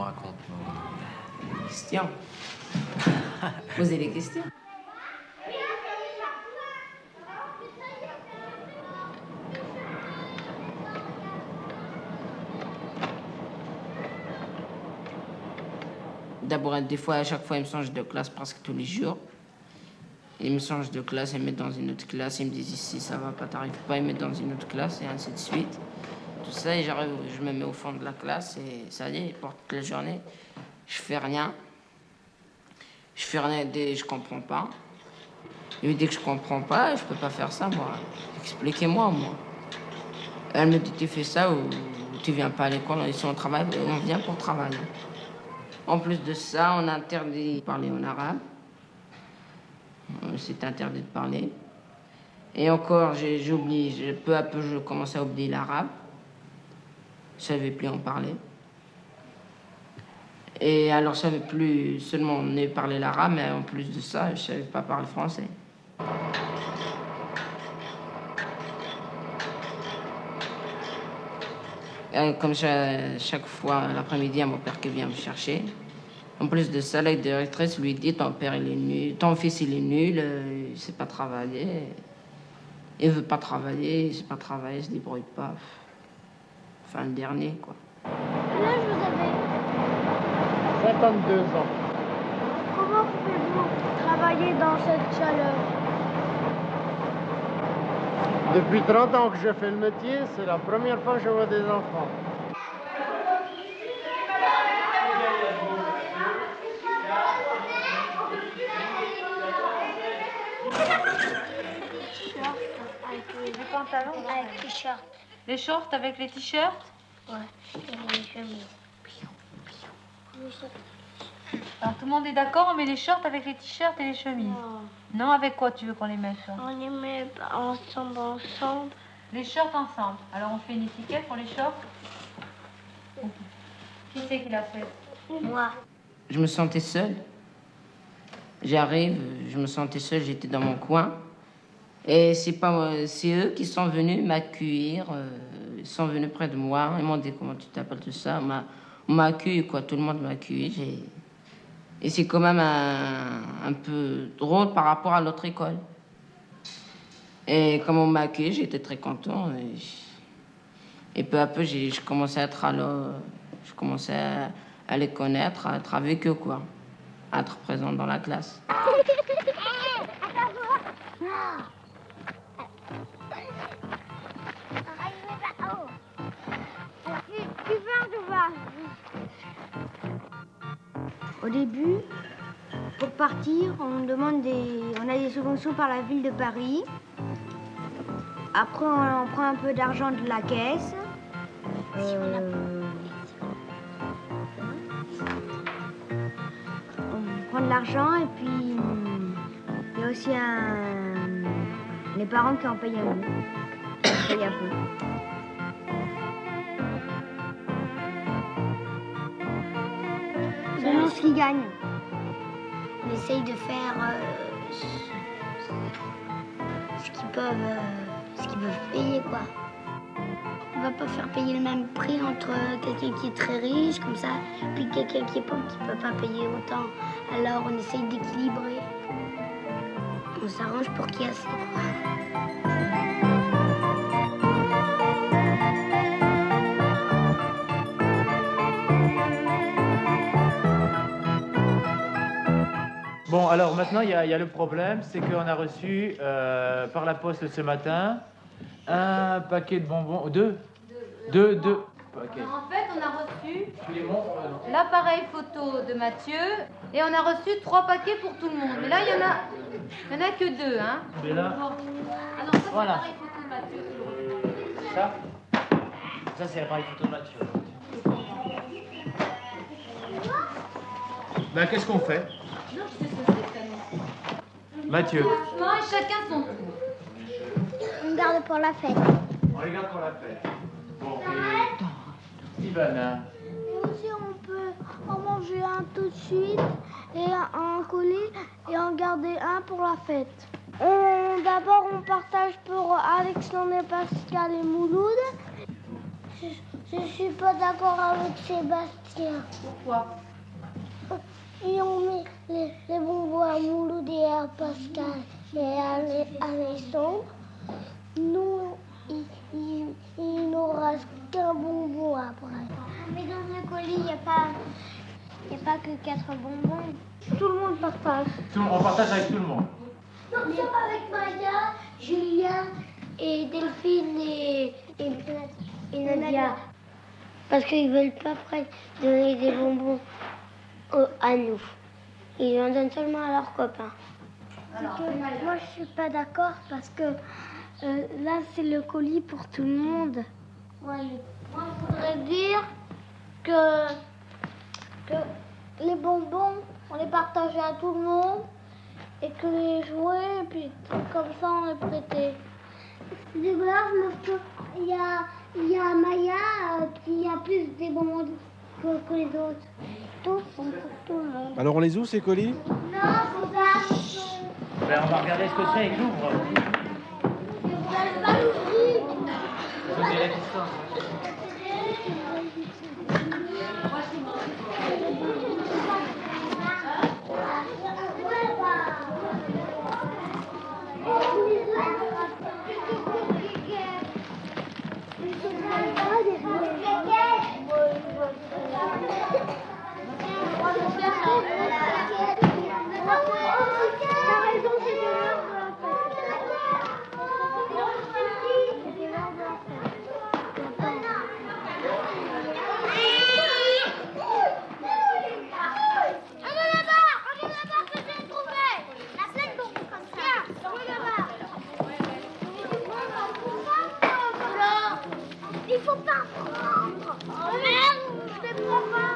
raconte-nous. Questions. Posez des questions. D'abord, des fois, à chaque fois, il me change de classe presque tous les jours. Il me change de classe, il me met dans une autre classe. Il me dit ici, ça va pas, t'arrives pas, il me met dans une autre classe, et ainsi de suite. Tout ça, et j'arrive, je me mets au fond de la classe, et ça y est, pour toute la journée, je fais rien. Je fais rien, je comprends pas. Il me dit que je comprends pas, je peux pas faire ça, moi. Expliquez-moi, moi. Elle me dit, tu fais ça ou tu viens pas à l'école, ici on travaille, on vient pour travailler. En plus de ça, on a interdit de parler en arabe. C'est interdit de parler. Et encore, j'oublie, peu à peu, je commence à oublier l'arabe. Je ne savais plus en parler. Et alors, je ne savais plus seulement parler l'arabe, mais en plus de ça, je ne savais pas parler français. Comme chaque fois, l'après-midi, il y a mon père qui vient me chercher. En plus de ça, la directrice lui dit, ton père, il est nul, ton fils, il est nul, il ne sait pas travailler. Il ne veut pas travailler, il ne sait pas travailler, il ne se débrouille pas. Enfin, le dernier, quoi. Quel âge vous avez? 52 ans. Comment pouvez-vous travailler dans cette chaleur? Depuis 30 ans que je fais le métier, c'est la première fois que je vois des enfants. Les pantalons avec t-shirt. Les shorts avec les t-shirts? Ouais, et les chemises. Alors tout le monde est d'accord, on met les shorts avec les t-shirts et les chemises? Non, avec quoi tu veux qu'on les mette? On les met ensemble. Les shorts ensemble. Alors on fait une étiquette pour les shorts? Qui c'est qui l'a fait? Moi. Je me sentais seule. J'arrive, je me sentais seule, j'étais dans mon coin. Et c'est eux qui sont venus m'accueillir, ils sont venus près de moi, ils m'ont dit comment tu t'appelles, tout ça. On m'a accueilli, quoi, tout le monde m'a accueilli. Et c'est quand même un peu drôle par rapport à l'autre école. Et comme on m'a accueilli, j'étais très content. Et peu à peu, je commençais à être je commençais à les connaître, à être avec eux, quoi. À être présente dans la classe. Au début, pour partir, on a des subventions par la ville de Paris. Après, on prend un peu d'argent de la caisse. On prend de l'argent et puis il y a aussi les parents qui en payent un peu. Ils payent un peu. Selon ce qu'ils gagnent. On essaye de faire ce qu'ils peuvent payer, quoi. On va pas faire payer le même prix entre quelqu'un qui est très riche, comme ça, puis quelqu'un qui est pauvre, qui peut pas payer autant. Alors on essaye d'équilibrer. On s'arrange pour qu'il y ait assez, quoi. Bon, alors maintenant, il y a le problème, c'est qu'on a reçu par la poste ce matin un paquet de bonbons, deux paquets. En fait, on a reçu l'appareil photo de Mathieu et on a reçu 3 paquets pour tout le monde. Mais là, il y en a que 2, hein. Mais là, Alors ça, c'est voilà. l'appareil photo de Mathieu. Ça c'est l'appareil photo de Mathieu. Ben, qu'est-ce qu'on fait? Non, je sais ce que c'est. Mathieu. Non, et chacun son tour. On garde pour la fête. On les garde pour la fête. Bon, et Ivana. Et aussi, on peut en manger un tout de suite et en coller et en garder un pour la fête. D'abord, on partage pour Alexandre, Pascal et Mouloud. Je suis pas d'accord avec Sébastien. Tiens. Pourquoi? Et on met les bonbons à Mouloud et à Pascal et à Alexandre. Nous, il nous reste qu'un bonbon après. Mais dans le colis, il n'y a pas que 4 bonbons. Tout le monde partage. On partage avec tout le monde. Non, sauf avec Maya, Julien et Delphine et Nadia. Parce qu'ils ne veulent pas donner des bonbons à nous. Ils en donnent seulement à leurs copains. Moi, je suis pas d'accord parce que là, c'est le colis pour tout le monde. Moi, je voudrais dire que les bonbons, on les partageait à tout le monde et que les jouets, et puis comme ça, on les prêtait. C'est grave, il y a Maya qui a plus des bonbons que les autres. Tous sont pour tout le monde. Alors on les ouvre ces colis? Non, c'est ça. Ben, on va regarder ce que c'est avec l'ouvre. Vous avez la distance. Il faut pas prendre. Oh merde, je ne prends pas.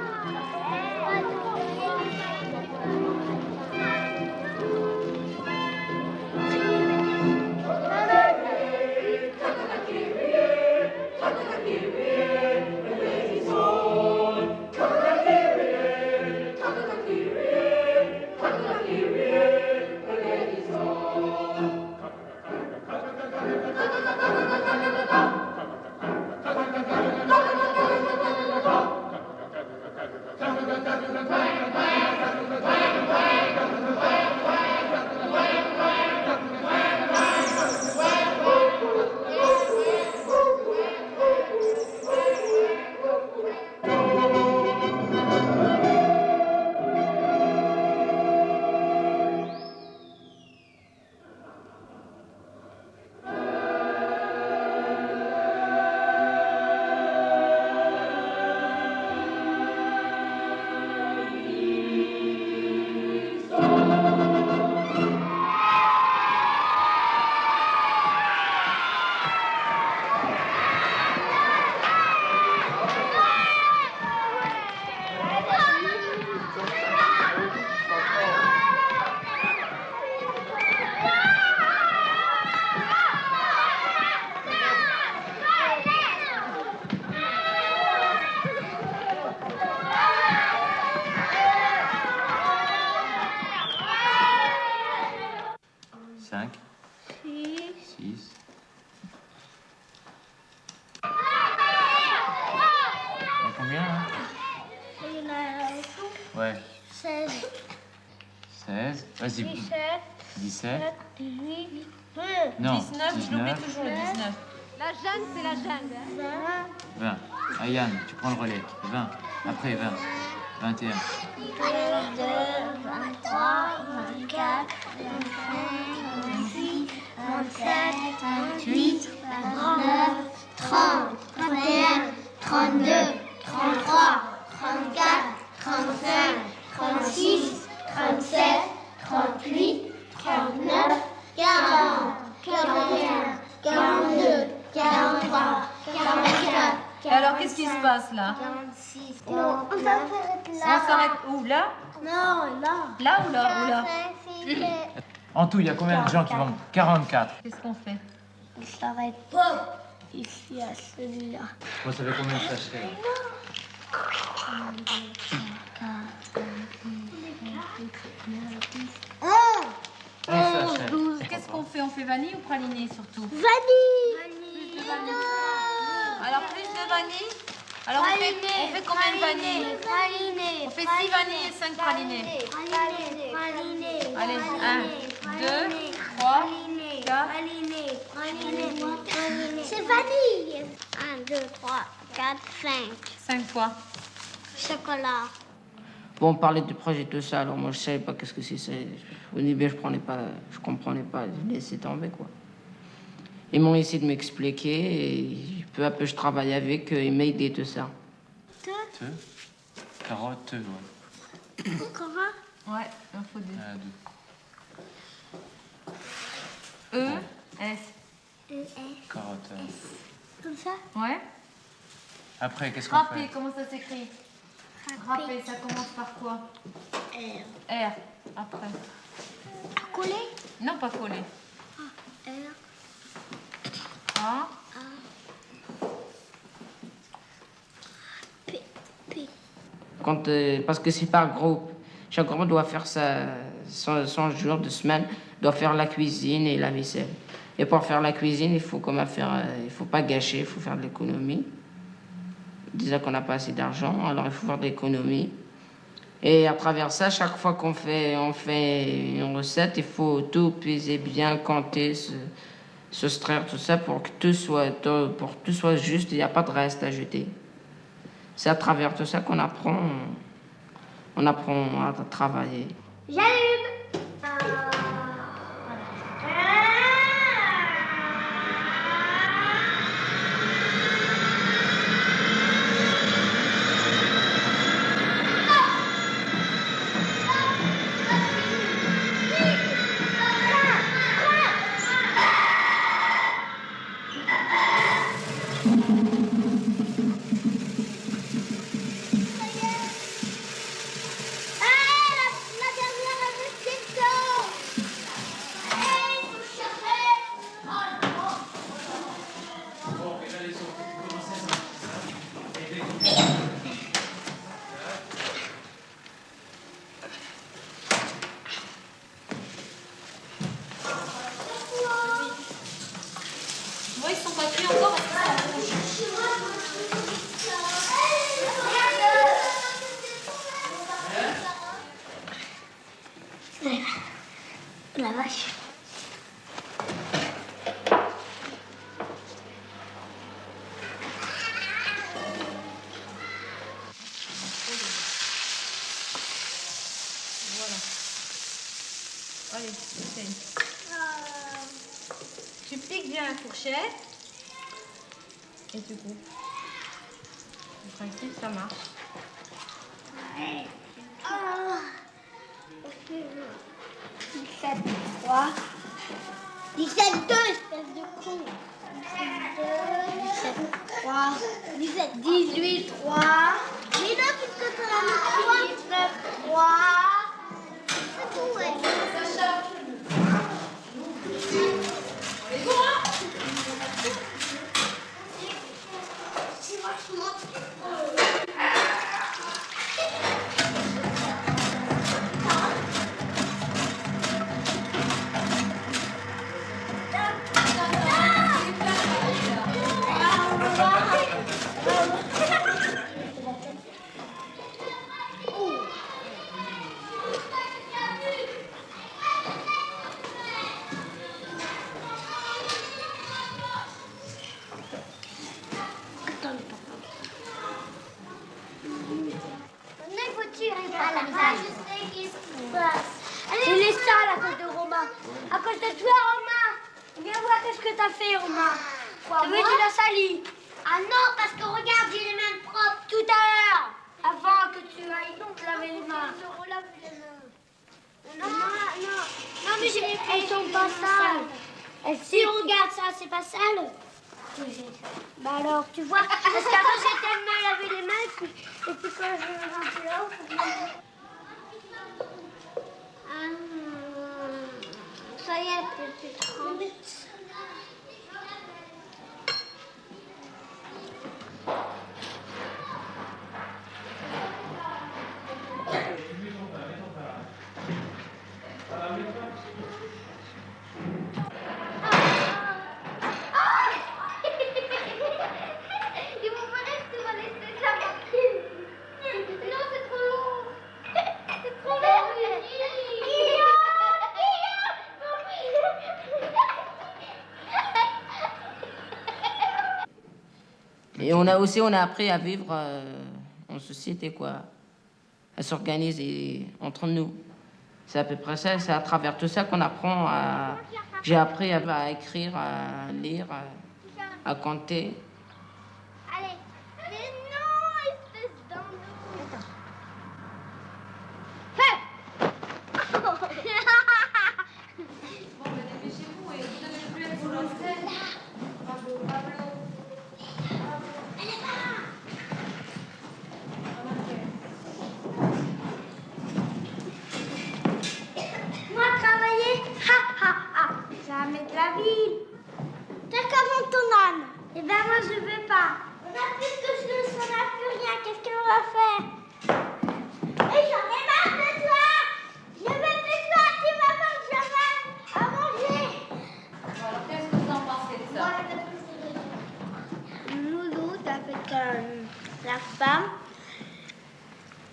Ouais. 16. 16. Vas-y. 17. 18. Non. 19, je l'oublie toujours le 19. La Jeanne, c'est la Jeanne. 20. Ayane, tu prends le relais. 20. Après 20. 21. 22, 23, 24, 25, 26, 27, 28, 29, 30, 31, 32, 33, 34, 35, 36, 37, 38, 39, 40, 41, 42, 43, 44. Et alors, qu'est-ce qui se passe là? 46. Non, on s'arrête On là. s'arrête où? Là? Non, là. Là ou là? Ou là? En tout, il y a combien de gens qui vont? 44. Qu'est-ce qu'on fait? On s'arrête pas ici à celui-là. Vous savez combien de sachets? Un sachet. 12. Qu'est-ce qu'on fait? On fait vanille ou praliné surtout? Vanille. Plus de vanille. Alors, plus de vanille? Alors on fait combien de vanilles? Pralinés. On fait 6 vanilles et 5 pralinés. Allez, 1, 2, 3, 4. C'est vanille. 1, 2, 3, 4, 5. 5 fois. Chocolat. Bon, on parlait du projet tout ça, alors moi je savais pas qu'est-ce que c'est. Au début, je comprenais pas, je laissais tomber quoi. Ils m'ont essayé de m'expliquer et peu à peu je travaillais avec eux, ils m'aidaient tout ça. Carotte, ouais. Comment? Ouais, il en faut 2. Deux. E, S. Carotte. Comme ça? Ouais. Après, qu'est-ce qu'on Râpé, fait? comment ça s'écrit? Râpé, ça commence par quoi? R. R, après. Collé? Non, pas collé. R. A. P. P. Parce que c'est par groupe. Chaque groupe doit faire son jour de semaine, doit faire la cuisine et la vaisselle. Et pour faire la cuisine, il faut pas gâcher, il faut faire de l'économie. Déjà qu'on n'a pas assez d'argent, alors il faut faire de l'économie. Et à travers ça, chaque fois on fait une recette, il faut tout peser bien, compter, s'extraire tout ça pour que tout soit juste, il n'y a pas de reste à jeter. C'est à travers tout ça qu'on apprend, à travailler. J'allume. Ouais, ils sont pas cuits encore parce qu'ils sont rouges. La vache. Voilà. Allez, essaye. Tu pliques bien la fourchette et tu coupes. Le principe, ça marche. 17, 3. 17, 2, espèce de con. 17, 3. 17, 18, 3. Mais non, puisque tu as mis 3. 19, 3. C'est tout, ouais. C'est vachement. Il est sale à cause de Romain. À cause de toi, Romain. Viens voir qu'est-ce que t'as fait, Romain. Tu veux, tu l'as sali. Ah non, parce que regarde, j'ai les mains propres tout à l'heure. Avant que tu ailles donc laver les mains. Non, mais elles sont pas sales. Si on regarde ça, c'est pas sale. Bah alors, tu vois, parce qu'avant j'ai tellement lavé les mains et puis quand je vais rentrer là-haut, ça y est, tu trembles. Il faut pas rester, tu vas laisser ça. Et on a appris à vivre en société, quoi. À s'organiser entre nous. C'est à peu près ça, c'est à travers tout ça qu'on apprend à... J'ai appris à écrire, à lire, à compter. Allez, mais non, espèce d'endroit. Bon, mais dépêchez-vous et vous devez plus être sur la scène. Bravo, Pablo. Moi, travailler, jamais de la vie. T'as comment ton âne? Eh ben moi, je veux pas. On a plus de choses, on n'a plus rien. Qu'est-ce qu'on va faire? Et j'en ai marre de toi. Je veux plus de toi. Tu m'apportes jamais à manger. Bon, alors, qu'est-ce que vous en pensez de ça? Louloute avec la femme.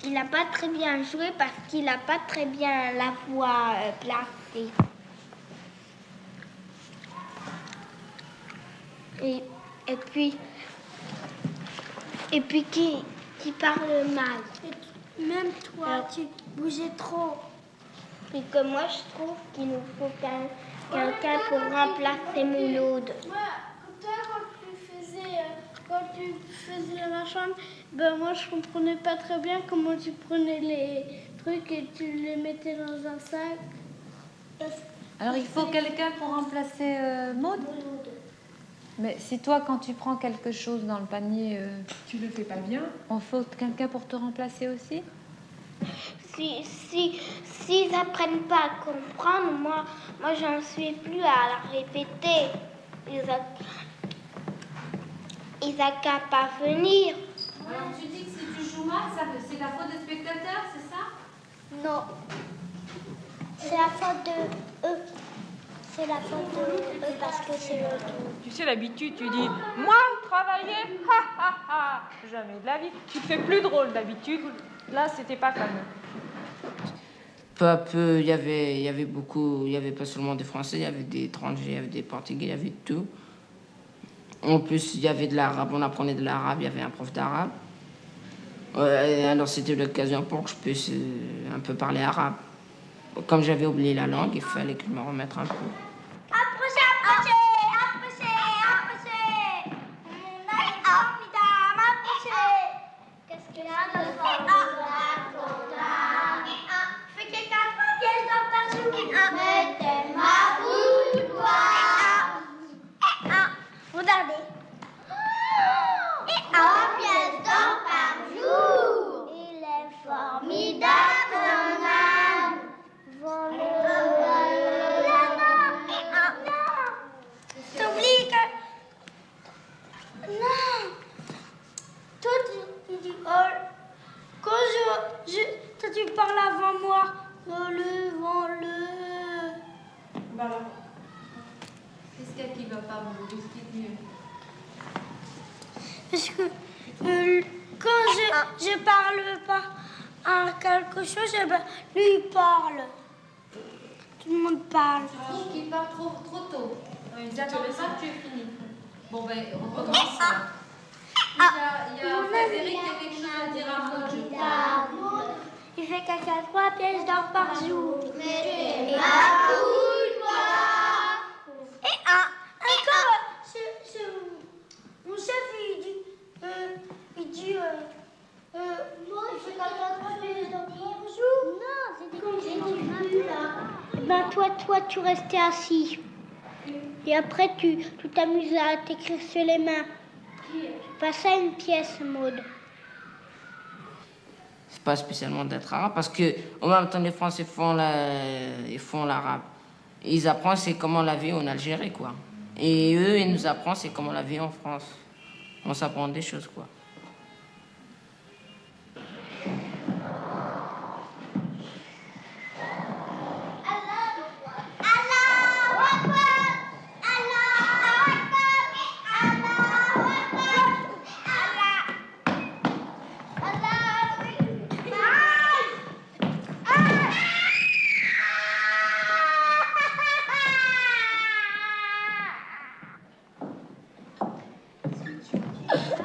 Il n'a pas très bien joué parce qu'il n'a pas très bien la voix placée. Et puis qui parle mal. Même toi, tu bougeais trop. Et que moi, je trouve qu'il nous faut quelqu'un pour remplacer Mouloud. Quand tu faisais la chambre, ben moi je comprenais pas très bien comment tu prenais les trucs et tu les mettais dans un sac. Alors, il faut quelqu'un pour remplacer Maud? Mais si toi, quand tu prends quelque chose dans le panier... Tu le fais pas bien? On faut quelqu'un pour te remplacer aussi? S'ils n'apprennent pas à comprendre, moi j'en suis plus à la répéter. Ils n'ont qu'à pas venir. Alors, tu dis que si tu joues mal, c'est la faute des spectateurs, c'est ça? Non. C'est la faute de eux. C'est la faute de eux parce que c'est le tout. Tu sais, d'habitude, tu dis « Moi, travailler, ha, ha, ha !» Jamais de la vie. Tu te fais plus drôle d'habitude. Là, c'était pas comme eux. Peu à peu, il y avait beaucoup, il n'y avait pas seulement des Français, il y avait des étrangers, il y avait des Portugais, il y avait tout. En plus, il y avait de l'arabe, on apprenait de l'arabe, il y avait un prof d'arabe. Alors c'était l'occasion pour que je puisse un peu parler arabe. Comme j'avais oublié la langue, il fallait que je me remette un peu. Approchez, approchez, approchez, approchez. Allez, formidable, approchez. Qu'est-ce qu'il y a de fais quelqu'un 3 pièces d'or par jour. Mettez ma boudoir. Regardez. 1 pièce d'or par jour. Il est formidable, son âme. T'oublies que... Non. Toi, tu dis... Quand toi, tu parles avant moi. Vends-le. Qu'est-ce qu'il y a qui va pas, mon Qu'est-ce qui est mieux? Parce que quand je parle pas à quelque chose, eh ben, lui, il parle. Tout le monde parle. Je trouve qu'il part trop tôt. Ils attendent pas que tu aies fini. Bon, ben, on recommence. Il y a Frédéric qui a quelque chose à dire à Maud, je crois. Il fait caca 3 pièces d'or par jour. Et encore, mon chef, il dit, moi, il fait caca 3 pièces d'or par jour. Non, c'est des congés. Ben toi, tu restais assis. Et après, tu t'amuses à t'écrire sur les mains. Pas ça une pièce, Maud. C'est pas spécialement d'être arabe, parce que en même temps, les Français font l'arabe. Ils apprennent c'est comment la vie en Algérie, quoi. Et eux, ils nous apprennent c'est comment la vie en France. On s'apprend des choses, quoi.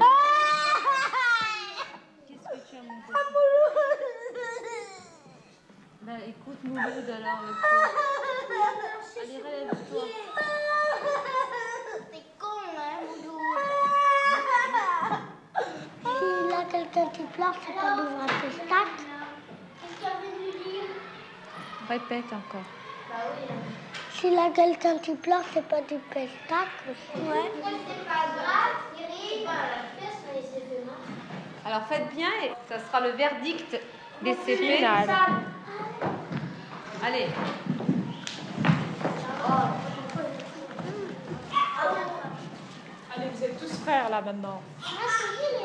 Ah! avec Mouloud alors le pauvre. Allez, relève-toi. C'est con, hein, Mouloud. Si là quelqu'un qui pleure, c'est pas d'ouvrir un pestac. Répète encore. Si là quelqu'un qui pleure, c'est pas du pestac. Ouais. Alors faites bien et ça sera le verdict des CP. Final. Allez. Allez, vous êtes tous frères là maintenant.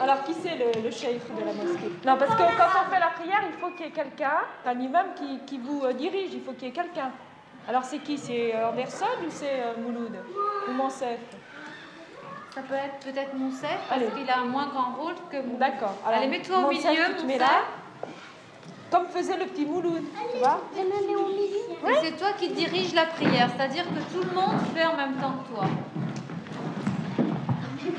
Alors, qui c'est le cheikh de la mosquée? Non, parce que quand on fait la prière, il faut qu'il y ait quelqu'un, un imam qui vous dirige, il faut qu'il y ait quelqu'un. Alors, c'est qui? C'est Anderson ou c'est Mouloud? Ou Monsef? Ça peut être peut-être Monsef parce Allez. qu'il a un moins grand rôle que Mouloud. D'accord. Alors, Allez, mets-toi au Monsef, milieu, tu te mets Monsef. là. Comme faisait le petit Mouloud, tu vois? Et c'est toi qui dirige la prière, c'est-à-dire que tout le monde fait en même temps que toi. Je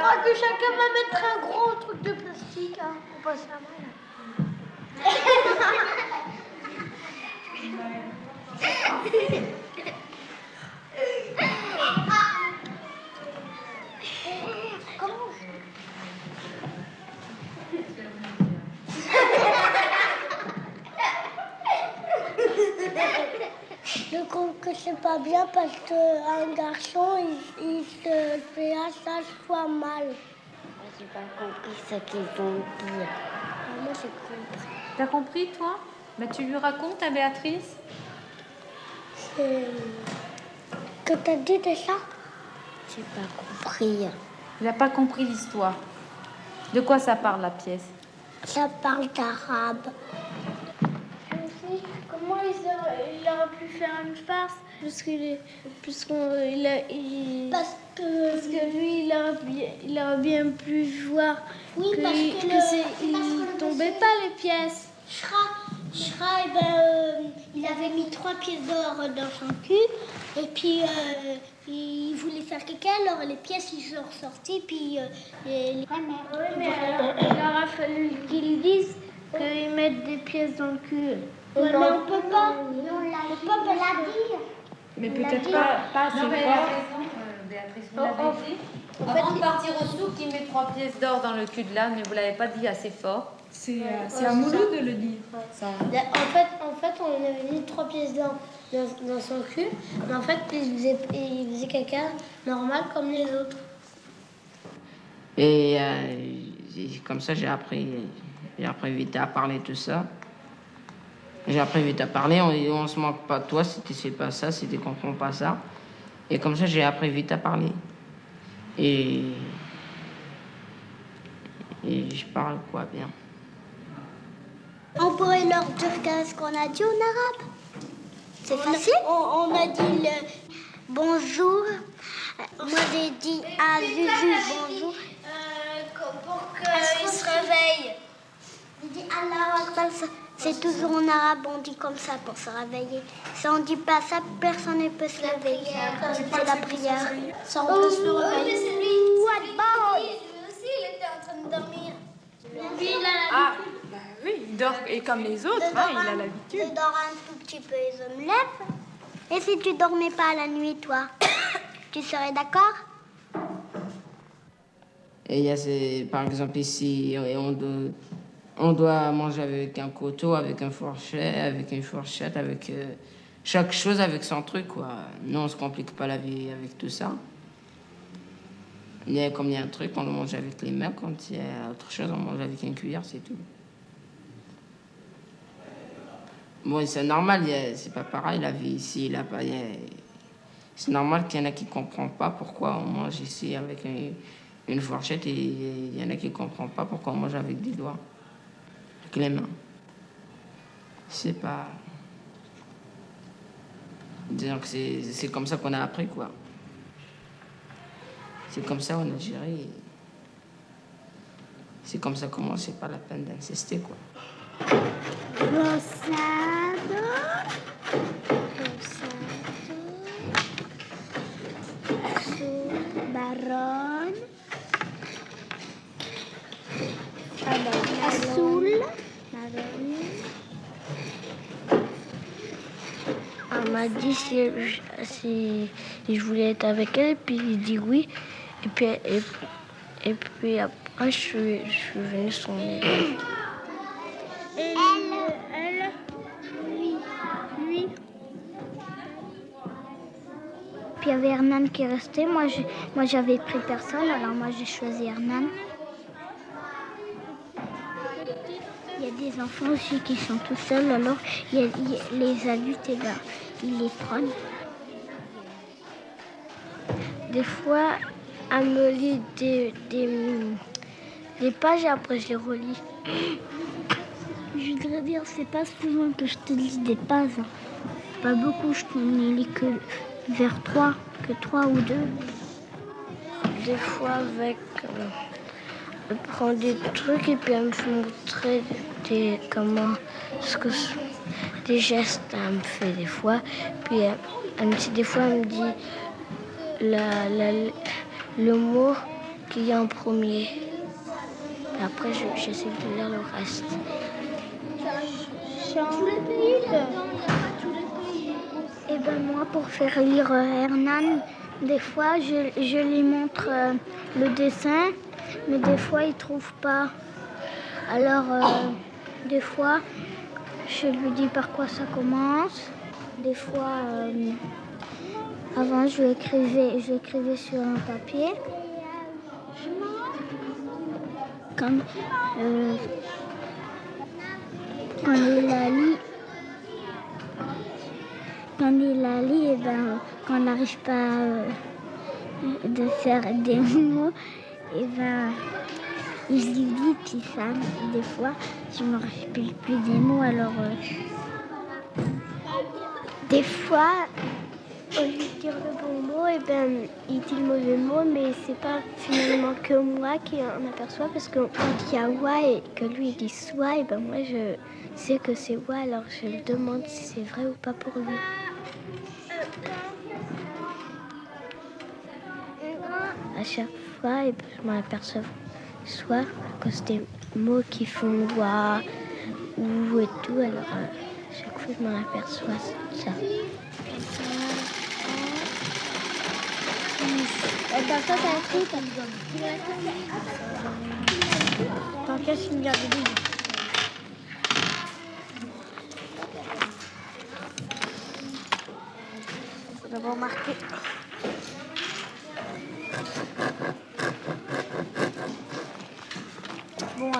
crois que chacun va mettre un gros truc de plastique. Hein, pour passer la main. Comment je trouve que c'est pas bien parce qu'un garçon, il se fait à chaque fois mal. J'ai pas compris ce qu'ils ont dit. Moi, j'ai compris. T'as compris, toi? Mais tu lui racontes à Béatrice? Que t'as dit déjà? J'ai pas compris. Il n'a pas compris l'histoire. De quoi ça parle, la pièce? Ça parle d'arabe. Comment il aurait pu faire une farce parce que lui, il aurait bien pu voir il tombait pas les pièces. Shra, il avait mis 3 pièces d'or dans son cul et puis il voulait faire caca, alors les pièces ils sont ressorties puis mais il aurait fallu qu'ils disent qu'ils mettent des pièces dans le cul. Ouais, mais on peut pas. Le peuple l'a dit. Mais peut-être pas assez Non, mais fort. Béatrice, vous l'avez dit. Avant de partir au souk, il met 3 pièces d'or dans le cul de l'âne, mais vous l'avez pas dit assez fort. C'est à Mouloud de le dire. Ça. En fait, on avait mis 3 pièces d'or dans son cul, mais en fait, il faisait caca normal comme les autres. Et comme ça, j'ai appris vite à parler tout ça. J'ai appris vite à parler, on se manque pas de toi si tu sais pas ça, si tu comprends pas ça. Et comme ça, j'ai appris vite à parler. Et je parle quoi bien. On pourrait leur dire ce qu'on a dit en arabe. C'est facile. On a dit le bonjour. Moi, j'ai dit à Zuzu bonjour. Pour qu'il se réveille. J'ai dit Allah Akbar. C'est toujours en arabe, on dit comme ça pour se réveiller. Si on dit pas ça, personne ne peut se réveiller. C'est la prière. Ça, on peut se réveiller. Mais c'est lui. Lui aussi, il était en train de dormir. Lui, il a l'habitude. Bah oui, il dort et comme les autres, il a l'habitude. Je dors un tout petit peu et je me lève. Et si tu dormais pas la nuit, toi, tu serais d'accord? Et il y a, par exemple, ici, on doit manger avec un couteau, avec un fourchette, avec chaque chose avec son truc, quoi. Nous, on se complique pas la vie avec tout ça. Comme il y a un truc, on le mange avec les mains. Quand il y a autre chose, on mange avec une cuillère, c'est tout. Bon, c'est normal, c'est pas pareil, la vie ici, là-bas. C'est normal qu'il y en a qui ne comprennent pas pourquoi on mange ici avec une fourchette et il y en a qui ne comprennent pas pourquoi on mange avec des doigts. Les mains. C'est pas... Disons que c'est comme ça qu'on a appris, quoi. C'est comme ça qu'on a géré. C'est comme ça comment c'est pas la peine d'insister, quoi. Rosado. Marron. Azul. Elle m'a dit si je voulais être avec elle, puis j'ai dit oui. Et puis après, je suis venue son élève. Elle, lui. Puis il y avait Hernan qui restait. Moi, j'avais pris personne, alors moi, j'ai choisi Hernan. Il y a des enfants aussi qui sont tout seuls, alors il y a les adultes, et ben, ils les prennent. Des fois, elle me lit des pages et après je les relis. Je voudrais dire, c'est pas souvent que je te lis des pages. Pas beaucoup, je t'en lis que vers 3 ou 2. Des fois avec... elle prend des trucs et puis elle me fait montrer des gestes, elle me fait des fois. Puis des fois elle me dit le mot qu'il y a en premier. Et après j'essaie de lire le reste. Et ben moi pour faire lire Hernan, des fois je lui montre le dessin. Mais des fois, ils ne trouvent pas. Alors, des fois, je lui dis par quoi ça commence. Des fois, avant, je l'écrivais sur un papier. Quand il la lit, et ben, quand on n'arrive pas de faire des mots, et ben, il se dit, puis ça, des fois, je me rappelle plus des mots, alors des fois, au lieu de dire le bon mot, et ben, il dit le mauvais mot, mais c'est pas finalement que moi qui en aperçois, parce que quand il y a wa et que lui il dit soit, et ben moi je sais que c'est wa, alors je me demande si c'est vrai ou pas pour lui. À chaque fois, et je m'en aperçois soit à cause des mots qui font wa ou et tout, alors chaque fois je m'en aperçois ça. T'en casses une garde de vie. Faut d'abord marquer. Bon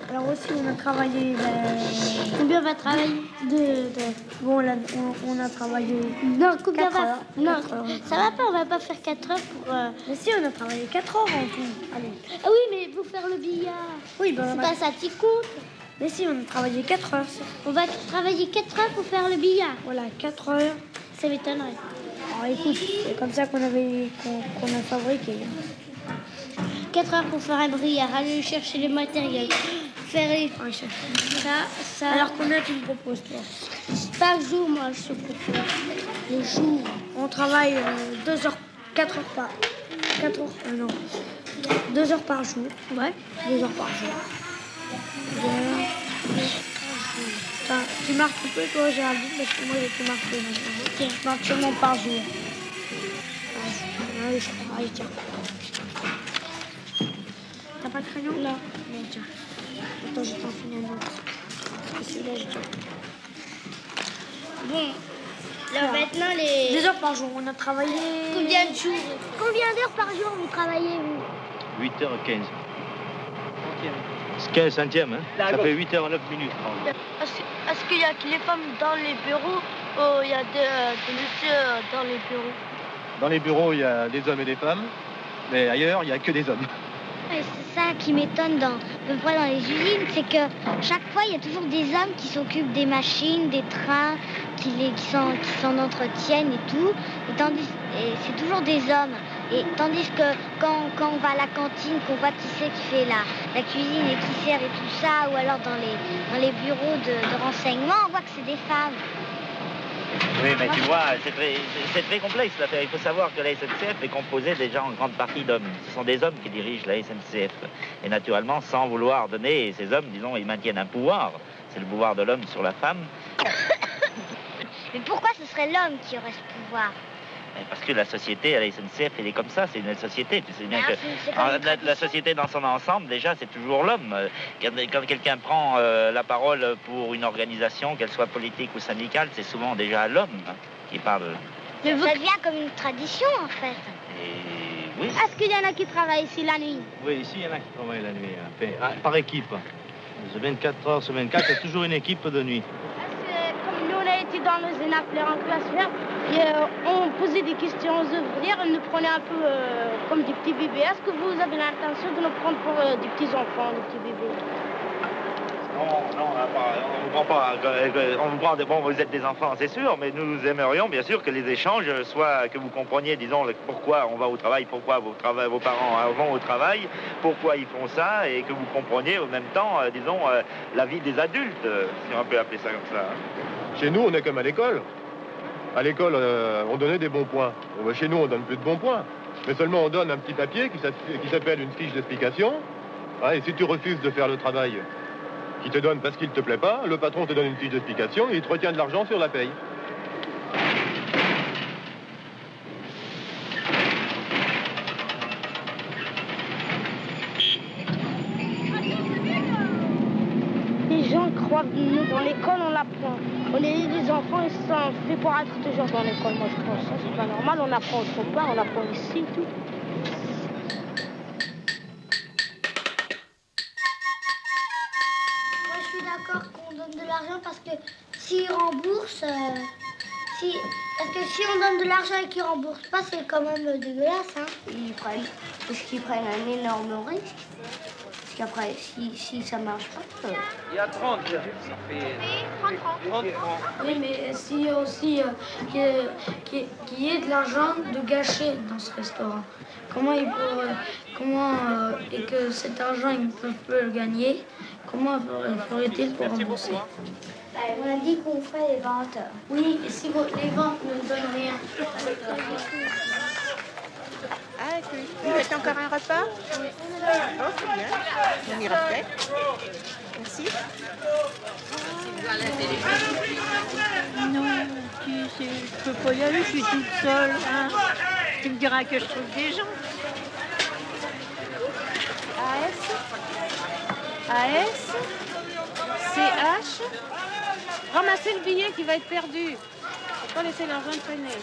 alors aussi on a travaillé. Combien on va travailler Bon là on a travaillé. Non, combien 4 heures. Non, 4 heures. Ça va pas, on va pas faire 4 heures pour. Mais si, on a travaillé 4 heures en tout. Allez. Ah oui, mais pour faire le billard. Oui, ben c'est pas ça qui compte. Mais si, on a travaillé 4 heures. On va travailler 4 heures pour faire le billard. Voilà, 4 heures. Ça m'étonnerait. Alors écoute, c'est comme ça qu'on a fabriqué. 4 heures pour faire un billard, aller chercher les matériels, faire les... ça. Alors combien tu me proposes, toi? Par jour, moi, je te propose. Les jours. On travaille 2 heures, 4 heures par... 4 heures, non. 2 heures par jour. Ouais. 2 heures par jour. Enfin, tu marques un peu, toi, Géraldine, parce que moi, j'ai tout marqué. Tiens, je marque seulement par jour. Allez, je crois. Allez, tiens. T'as pas de crayon? Non. Non, tiens. Attends, je t'en finis un autre. Parce que celui-là, je... Bon. Là, maintenant, les... 2 heures par jour, on a travaillé... Combien de jours? Combien d'heures par jour vous travaillez, vous? 8h15. 15 centièmes, hein. Ça fait 8h09 minutes. Est-ce qu'il y a que les femmes dans les bureaux ou il y a des messieurs dans les bureaux? Dans les bureaux, il y a des hommes et des femmes, mais ailleurs, il n'y a que des hommes. Et c'est ça qui m'étonne dans les usines, c'est que chaque fois, il y a toujours des hommes qui s'occupent des machines, des trains, qui s'en entretiennent et tout. Et c'est toujours des hommes. Et tandis que quand on va à la cantine, qu'on voit qui c'est qui fait la cuisine et qui sert et tout ça, ou alors dans les bureaux de renseignement, on voit que c'est des femmes. Oui, mais tu vois, c'est très complexe l'affaire. Il faut savoir que la SNCF est composée déjà en grande partie d'hommes. Ce sont des hommes qui dirigent la SNCF. Et naturellement, sans vouloir donner, ces hommes, disons, ils maintiennent un pouvoir. C'est le pouvoir de l'homme sur la femme. Mais pourquoi ce serait l'homme qui aurait ce pouvoir? Parce que la société à la SNCF, elle est comme ça, c'est une société. Tu sais bien que la société dans son ensemble, déjà, c'est toujours l'homme. Quand quelqu'un prend la parole pour une organisation, qu'elle soit politique ou syndicale, c'est souvent déjà l'homme qui parle. Mais ça devient comme une tradition, en fait. Et oui. Est-ce qu'il y en a qui travaillent ici la nuit? Oui, ici, il y en a qui travaillent la nuit, par équipe. 24 heures sur 24, il y a toujours une équipe de nuit. Comme nous, on a été dans le Zénap en classe verte, on posait des questions aux ouvrières, elles nous prenaient un peu comme des petits bébés. Est-ce que vous avez l'intention de nous prendre pour des petits enfants, des petits bébés? Non, on ne prend pas. On vous prend bon, vous êtes des enfants, c'est sûr, mais nous aimerions bien sûr que les échanges soient, que vous compreniez, disons, pourquoi on va au travail, pourquoi vos parents vont au travail, pourquoi ils font ça, et que vous compreniez en même temps, disons, la vie des adultes, si on peut appeler ça comme ça. Chez nous, on est comme à l'école. À l'école, on donnait des bons points. Chez nous, on donne plus de bons points. Mais seulement on donne un petit papier qui s'appelle une fiche d'explication. Et si tu refuses de faire le travail qui te donne parce qu'il ne te plaît pas, le patron te donne une fiche d'explication et il te retient de l'argent sur la paye. Les gens croient que nous, dans l'école, on l'apprend. On est des enfants, ils sont faits pour être toujours dans l'école. Moi, je pense ça, c'est pas normal. On apprend autre part, on apprend ici, tout. Moi, je suis d'accord qu'on donne de l'argent parce que s'ils remboursent, parce que si on donne de l'argent et qu'ils remboursent pas, c'est quand même dégueulasse, hein. Parce qu'ils prennent un énorme risque. Parce qu'après, si ça marche pas... Il y a 30, ça fait 30 francs. Oui, mais s'il y a aussi qu'il y ait de l'argent de gâché dans ce restaurant. Et que cet argent, ils ne peuvent plus le gagner, comment ferait-il pour rembourser? On a dit qu'on ferait les ventes. Oui, et si les ventes ne donnent rien? Ah, vous faites encore un repas? Oui. Oh, c'est bien. On y refait. Merci. Non, je peux pas y aller, je suis toute seule. Hein. Tu me diras que je trouve des gens. AS, CH. Ramassez le billet qui va être perdu. Faut pas laisser l'argent traîner.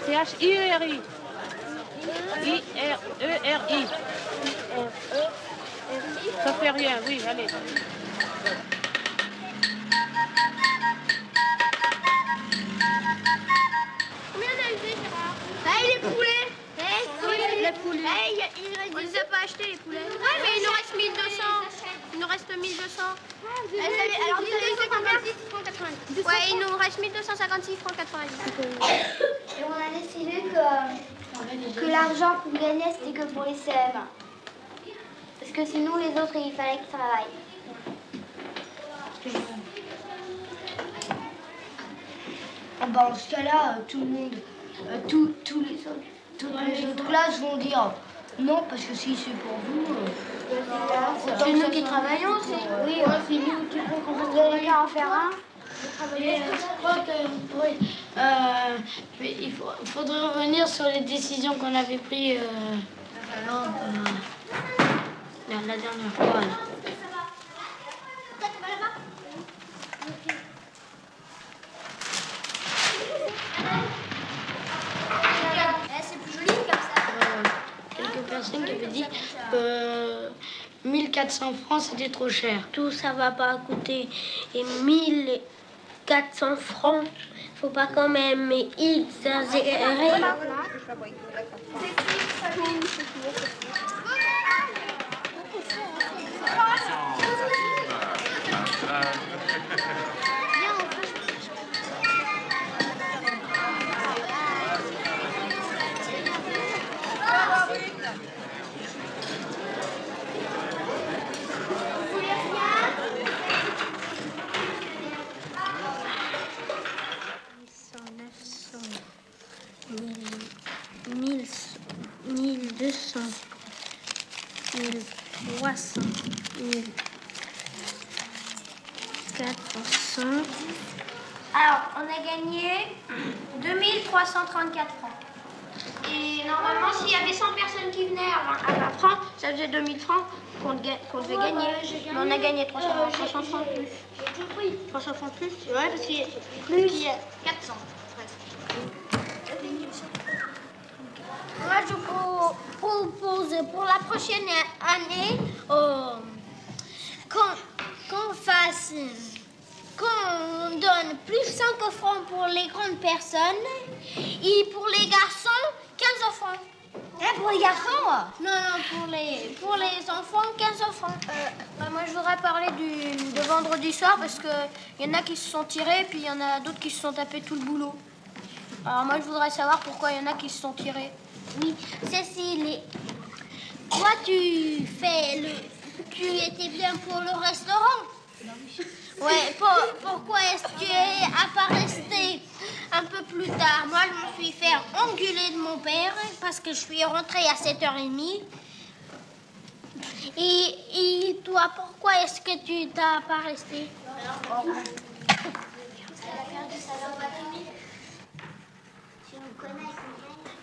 CH-I-E-R-I. I-R-E-R-I. Ça fait rien, oui, allez. Combien t'as eu, Gérard? Les poulets. Les poulets. On les a pas achetés, les poulets. Ouais, mais il nous reste 1200. Il nous reste 1200. Alors, 1256 francs 90. Ouais, il nous reste 1256 francs 90. Et on a décidé que l'argent qu'on gagnait, c'était que pour les CM. Parce que sinon, les autres, il fallait qu'ils travaillent. Dans ce cas-là, tout le monde, toutes les autres classes vont dire non, parce que si c'est pour vous, c'est nous qui travaillons. Oui, c'est nous qui vous allez en faire un. Je crois qu'il faudrait revenir sur les décisions qu'on avait prises la dernière fois. C'est plus joli comme ça. Quelques personnes qui avaient dit que 1400 francs c'était trop cher. Tout ça va pas coûter 1400 francs. Faut pas quand même exagérer. 300 400. Alors, on a gagné 2334 francs. Et normalement, s'il y avait 100 personnes qui venaient à 20 francs, ça faisait 2000 francs qu'on devait gagner. Mais on a gagné 300 francs plus. 300 francs plus, ouais, parce qu'il y a 400. Moi, je propose pour la prochaine année qu'on donne plus 5 francs pour les grandes personnes et pour les garçons, 15 francs. Pour les garçons? Non, pour les enfants, 15 francs. Moi, je voudrais parler de vendredi soir parce qu'il y en a qui se sont tirés puis il y en a d'autres qui se sont tapés tout le boulot. Alors moi, je voudrais savoir pourquoi il y en a qui se sont tirés. Oui, Cécile, toi, tu étais bien pour le restaurant? Ouais, pourquoi est-ce que tu es pas resté un peu plus tard? Moi, je me suis fait engueuler de mon père parce que je suis rentrée à 7h30. Et toi, pourquoi est-ce que tu t'as pas resté?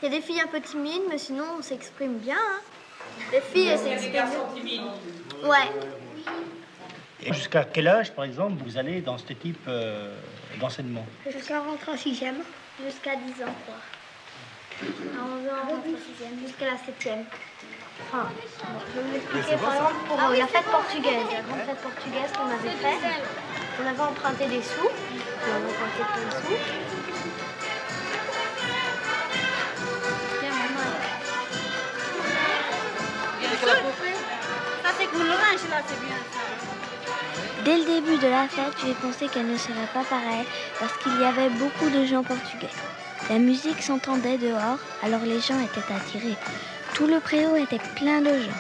Il y a des filles un peu timides, mais sinon, on s'exprime bien. Hein. Les filles, elles s'expriment bien. Ouais. Et jusqu'à quel âge, par exemple, vous allez dans ce type d'enseignement? Jusqu'à rentrer en 6e. Jusqu'à 10 ans, quoi. On veut en rentrer en 6e, jusqu'à la 7e. Enfin, je vais vous expliquer, par exemple, pour la fête portugaise, la grande fête portugaise qu'on avait faite, on avait emprunté des sous, on avait emprunté plein de sous. Ça, c'est cool, l'orange, là, c'est bien ça. Dès le début de la fête, j'ai pensé qu'elle ne serait pas pareille parce qu'il y avait beaucoup de gens portugais. La musique s'entendait dehors, alors les gens étaient attirés. Tout le préau était plein de gens.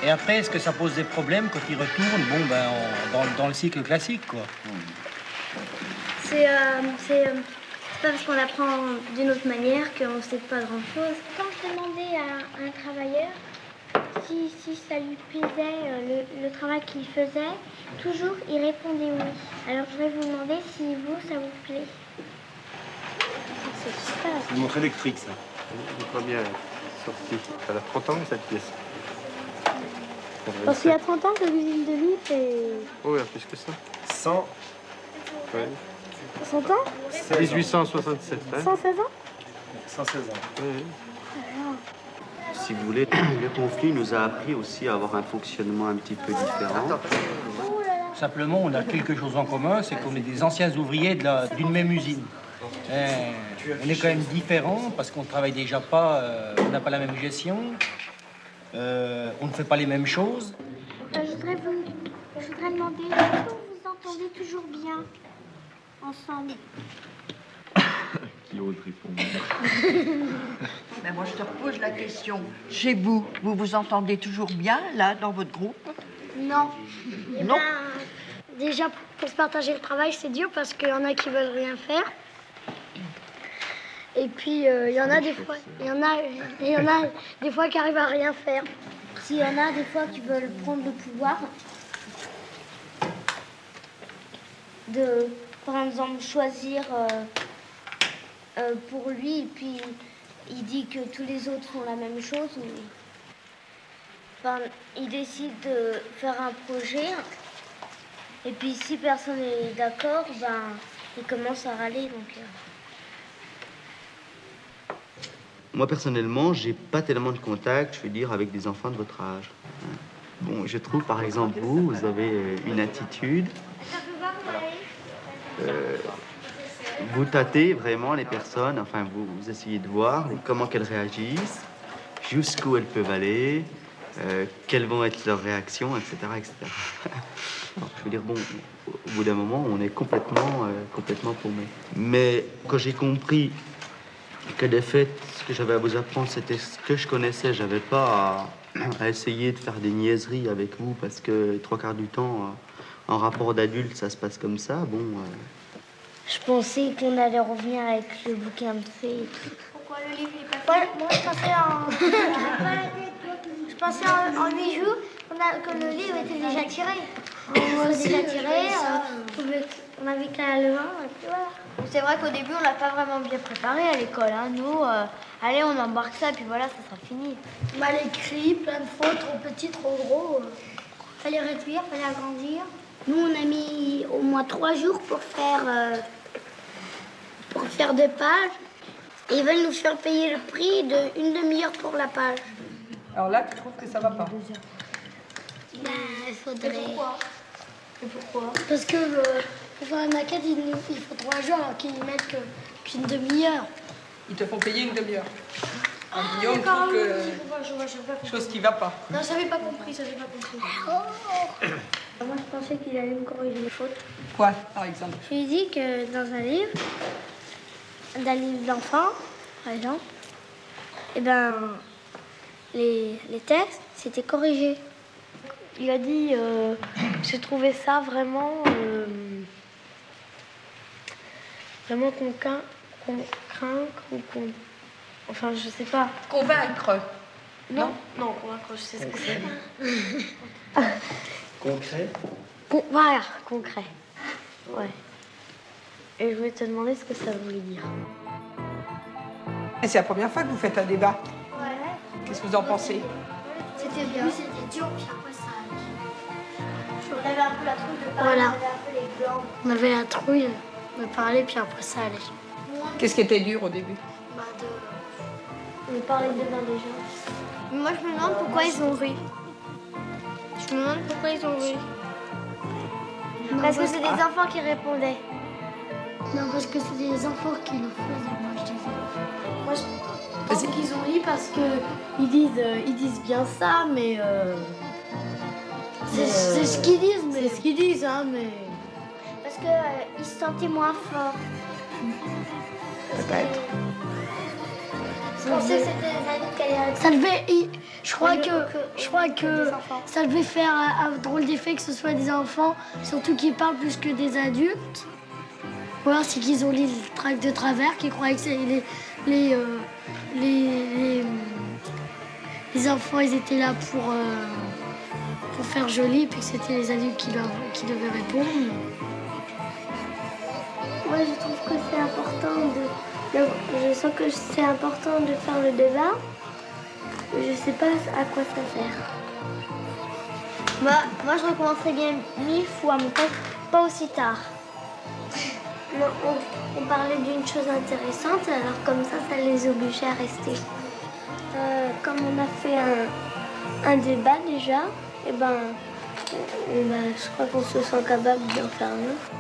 Et après, est-ce que ça pose des problèmes quand ils retournent dans le cycle classique, quoi? C'est pas parce qu'on apprend d'une autre manière qu'on ne sait pas grand-chose. Quand je demandais à un travailleur si ça lui plaisait le travail qu'il faisait, toujours il répondait oui. Alors je vais vous demander si vous, ça vous plaît. C'est super. C'est une montre électrique, ça. Je crois bien sorti. Elle a 30 ans, cette pièce. Parce qu'il y a 30 ans que l'usine de Lille est... Oh, il y a plus que ça. 100. Ouais. 100 ans 1867. Hein. 116 ans 116 ans. Oui. Si vous voulez, le conflit nous a appris aussi à avoir un fonctionnement un petit peu différent. Simplement, on a quelque chose en commun, c'est qu'on est des anciens ouvriers d'une même usine. On est quand même différents parce qu'on ne travaille déjà pas, on n'a pas la même gestion, on ne fait pas les mêmes choses. Je voudrais demander, est-ce que vous entendez toujours bien ensemble? Qui ose répondre? Mais moi, je te repose la question. Chez vous, vous vous entendez toujours bien, là, dans votre groupe? Non. Non. Déjà, pour se partager le travail, c'est dur parce qu'il y en a qui veulent rien faire. Et puis, il y en a des fois qui arrivent à rien faire. S'il y en a des fois qui veulent prendre le pouvoir, de, par exemple, choisir pour lui, et puis il dit que tous les autres font la même chose. Enfin, il décide de faire un projet, et puis si personne n'est d'accord, il commence à râler. Donc, Moi, personnellement, j'ai pas tellement de contact, je veux dire, avec des enfants de votre âge. Bon, je trouve, par exemple, vous avez une attitude. Vous tâtez vraiment les personnes, enfin, vous essayez de voir comment qu'elles réagissent, jusqu'où elles peuvent aller, quelles vont être leurs réactions, etc., etc. Alors, je veux dire, bon, au bout d'un moment, on est complètement paumé. Mais quand j'ai compris que de fait, ce que j'avais à vous apprendre, c'était ce que je connaissais, j'avais pas à essayer de faire des niaiseries avec vous, parce que 3/4 du temps, en rapport d'adulte, ça se passe comme ça, bon... Je pensais qu'on allait revenir avec le bouquin de fées. Pourquoi le livre n'est pas fait? Moi, je pensais en 8 jours que le livre était déjà tiré. On l'a déjà tiré, on avait qu'à le voir et puis voilà. C'est vrai qu'au début, on l'a pas vraiment bien préparé à l'école. Hein. Nous, allez, on embarque ça et puis voilà, ça sera fini. Mal écrit, plein de fautes, trop petit, trop gros. Fallait réduire, fallait agrandir. Nous, on a mis au moins 3 jours pour faire 2 pages. Et ils veulent nous faire payer le prix d'une demi-heure pour la page. Alors là, tu trouves que ça va pas? Il faudrait... Et pourquoi? Parce que pour faire une maquette, il faut 3 jours, alors qu'ils ne mettent qu'une demi-heure. Ils te font payer une demi-heure. Guillaume trouve que... Chose qui va pas. Non, j'avais pas compris, Moi, je pensais qu'il allait me corriger les fautes. Quoi, par exemple? Je lui ai dit que dans un livre d'enfants, par exemple, eh ben, les textes, c'était corrigé. Il a dit, j'ai trouvé ça vraiment, vraiment enfin, je sais pas. Convaincre. Non, convaincre, je sais ce que c'est. Concret? Voilà, concret. Ouais. Et je voulais te demander ce que ça voulait dire. Et c'est la première fois que vous faites un débat. Ouais. Qu'est-ce que vous en pensez? C'était bien. C'était dur, puis après ça allait. On avait un peu la trouille de parler, on avait un peu les blancs. On avait la trouille de parler, puis après ça allait. Qu'est-ce qui était dur au début? On parlait dedans déjà. Moi, je me demande pourquoi ils ont ri. Parce que c'est des enfants qui répondaient. Non, parce que c'est des enfants qui le faisaient, moi je disais. Moi, je pense qu'ils ont ri parce qu'ils disent bien ça, mais... C'est ce qu'ils disent, mais... C'est ce qu'ils disent, hein, mais... Parce qu'ils se sentaient moins forts. Peut-être. Je pensais que c'était des adultes qui allaient... Ça devait... Je crois que ça devait faire un drôle d'effet que ce soit des enfants, surtout qui parlent plus que des adultes. Ou alors c'est qu'ils ont lu le tract de travers, qu'ils croyaient que c'est les enfants, ils étaient là pour faire joli, puis que c'était les adultes qui devaient répondre. Moi, je trouve que c'est important je sens que c'est important de faire le débat. Je sais pas à quoi ça sert. Moi, je recommencerais bien 1000 fois, mais pas aussi tard. Non, on parlait d'une chose intéressante, alors comme ça les obligeait à rester. Comme on a fait un débat déjà, et je crois qu'on se sent capable d'en faire un autre.